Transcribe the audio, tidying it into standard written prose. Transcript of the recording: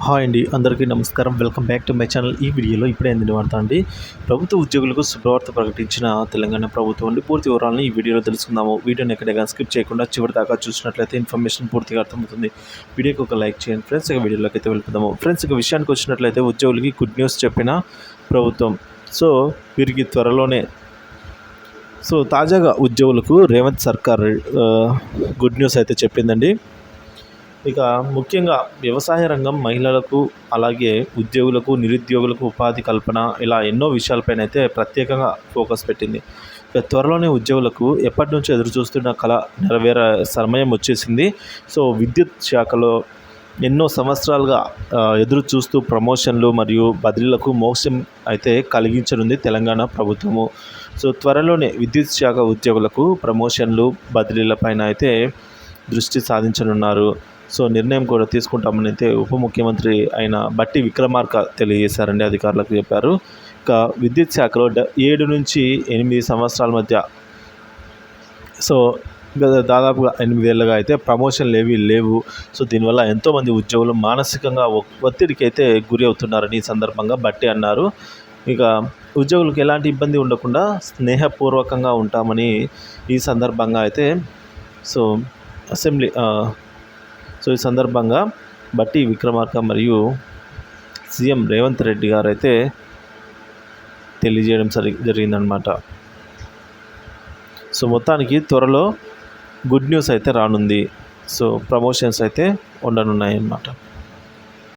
Hi అండి, అందరికీ నమస్కారం. Welcome back to my channel. ఈ వీడియోలో ఇప్పుడే అందిన వార్త అండి. ప్రభుత్వ ఉద్యోగులకు శుభవార్త ప్రకటించిన తెలంగాణ ప్రభుత్వం అండి. పూర్తి వివరాలను ఈ వీడియోలో తెలుసుకుందాము. వీడియోని ఎక్కడైనా స్కిప్ చేయకుండా చివరి దాకా చూసినట్లయితే ఇన్ఫర్మేషన్ పూర్తిగా అర్థమవుతుంది. వీడియోకి ఒక లైక్ చేయండి ఫ్రెండ్స్. ఇక వీడియోలోకి అయితే వెళ్తాము ఫ్రెండ్స్. ఇక విషయానికి వచ్చినట్లయితే ఉద్యోగులకి గుడ్ న్యూస్ చెప్పిన ప్రభుత్వం. వీరికి త్వరలోనే తాజాగా ఉద్యోగులకు రేవంత్ సర్కార్ గుడ్ న్యూస్ అయితే చెప్పిందండి. ఇక ముఖ్యంగా వ్యవసాయ రంగం, మహిళలకు, అలాగే ఉద్యోగులకు, నిరుద్యోగులకు ఉపాధి కల్పన, ఇలా ఎన్నో విషయాలపైన అయితే ప్రత్యేకంగా ఫోకస్ పెట్టింది. ఇక త్వరలోనే ఉద్యోగులకు ఎప్పటి నుంచో ఎదురు చూస్తున్న కళ నెరవేరే సమయం వచ్చేసింది. విద్యుత్ శాఖలో ఎన్నో సంవత్సరాలుగా ఎదురు చూస్తూ ప్రమోషన్లు మరియు బదిలీలకు మోక్షం అయితే కలిగించనుంది తెలంగాణ ప్రభుత్వము. త్వరలోనే విద్యుత్ శాఖ ఉద్యోగులకు ప్రమోషన్లు, బదిలీలపైన అయితే దృష్టి సాధించనున్నారు. నిర్ణయం కూడా తీసుకుంటామని అయితే ఉప ముఖ్యమంత్రి అయిన బట్టి విక్రమార్క తెలియజేశారండి, అధికారులకు చెప్పారు. ఇక విద్యుత్ శాఖలో 7 నుంచి 8 సంవత్సరాల మధ్య దాదాపుగా 8 ఏళ్ళుగా అయితే ప్రమోషన్లు ఏవి లేవు. దీనివల్ల ఎంతోమంది ఉద్యోగులు మానసికంగా ఒత్తిడికి అయితే గురి అవుతున్నారని ఈ సందర్భంగా బట్టి అన్నారు. ఇక ఉద్యోగులకు ఎలాంటి ఇబ్బంది ఉండకుండా స్నేహపూర్వకంగా ఉంటామని ఈ సందర్భంగా అయితే ఈ సందర్భంగా బట్టి విక్రమార్క మరియు సీఎం రేవంత్ రెడ్డి గారు అయితే తెలియజేయడం జరిగిందనమాట. మొత్తానికి త్వరలో గుడ్ న్యూస్ అయితే రానుంది. ప్రమోషన్స్ అయితే ఉండనున్నాయి అన్నమాట.